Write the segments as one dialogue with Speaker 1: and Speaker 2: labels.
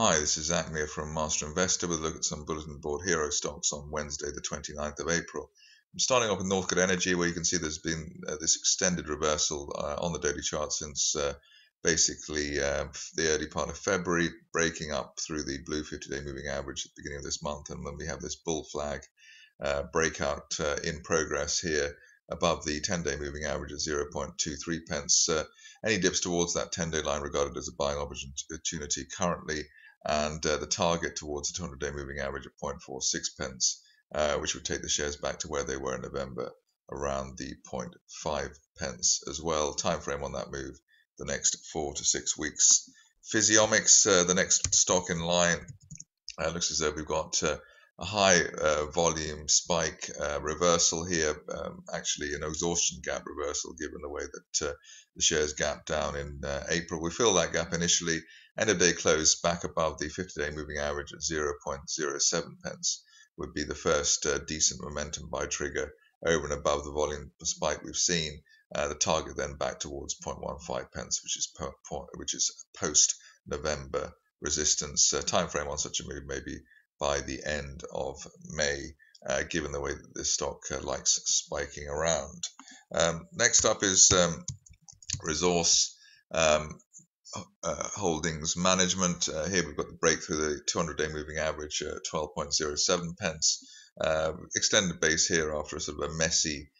Speaker 1: Hi, this is Zak Mir from Master Investor with a look at some bulletin board hero stocks on Wednesday, the 29th of April. I'm starting off with Northcote Energy, where you can see there's been this extended reversal on the daily chart since basically the early part of February, breaking up through the blue 50-day moving average at the beginning of this month. And then we have this bull flag breakout in progress here above the 10-day moving average at 0.23 pence. Any dips towards that 10-day line regarded as a buying opportunity currently, and the target towards the 200-day moving average of 0.46 pence, which would take the shares back to where they were in November, around the 0.5 pence as well. Time frame on that move, the next 4 to 6 weeks. Physiomics, the next stock in line, looks as though we've got a high volume spike reversal here, actually an exhaustion gap reversal given the way that the shares gapped down in April. We fill that gap initially. End of day close back above the 50-day moving average at 0.07 pence would be the first decent momentum buy trigger over and above the volume spike we've seen. The target then back towards 0.15 pence, which is post November resistance. Time frame on such a move may be by the end of May, given the way that this stock likes spiking around. Next up is resource holdings management. Here we've got the breakthrough the 200-day moving average at 12.07 pence. Extended base here after a sort of a messy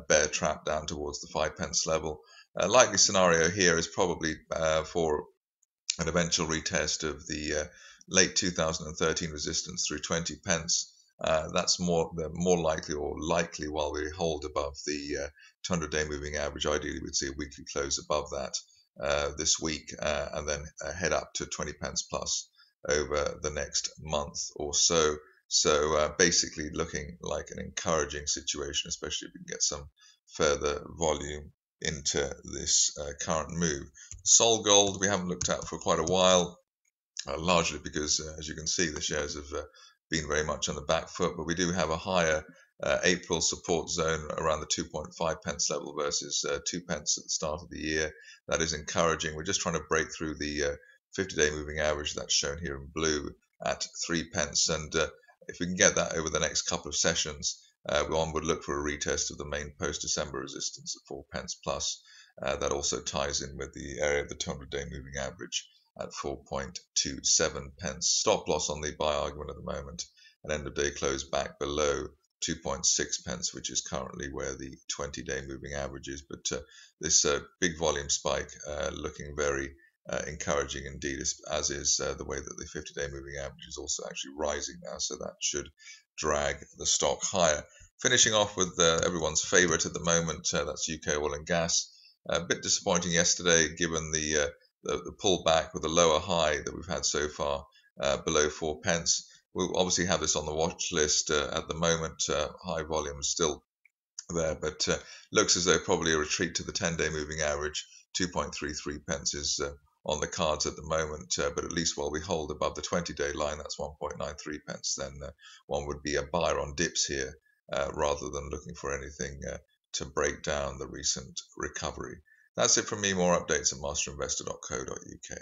Speaker 1: bear trap down towards the 5 pence level. Likely scenario here is probably for an eventual retest of the late 2013 resistance through 20 pence. That's more likely while we hold above the 200-day moving average. Ideally, we'd see a weekly close above that this week, and then head up to 20 pence plus over the next month or so. So basically looking like an encouraging situation, especially if we can get some further volume into this current move. SolG we haven't looked at for quite a while, largely because, as you can see, the shares have been very much on the back foot, but we do have a higher April support zone around the 2.5 pence level versus 2 pence at the start of the year. That is encouraging. We're just trying to break through the 50-day moving average that's shown here in blue at 3 pence, and if we can get that over the next couple of sessions, one would look for a retest of the main post-December resistance at 4 pence plus. That also ties in with the area of the 200-day moving average at 4.27 pence. Stop loss on the buy argument at the moment, and end of day close back below 2.6 pence, which is currently where the 20-day moving average is. But this big volume spike looking very encouraging indeed, as is the way that the 50-day moving average is also actually rising now, so that should drag the stock higher. Finishing off with everyone's favorite at the moment, that's UK Oil and Gas. A bit disappointing yesterday given the pullback with the lower high that we've had so far below 4 pence. We'll obviously have this on the watch list at the moment. High volume is still there, but looks as though probably a retreat to the 10-day moving average, 2.33 pence is on the cards at the moment, but at least while we hold above the 20-day line, that's 1.93 pence, then one would be a buyer on dips here rather than looking for anything to break down the recent recovery. That's it from me. More updates at masterinvestor.co.uk.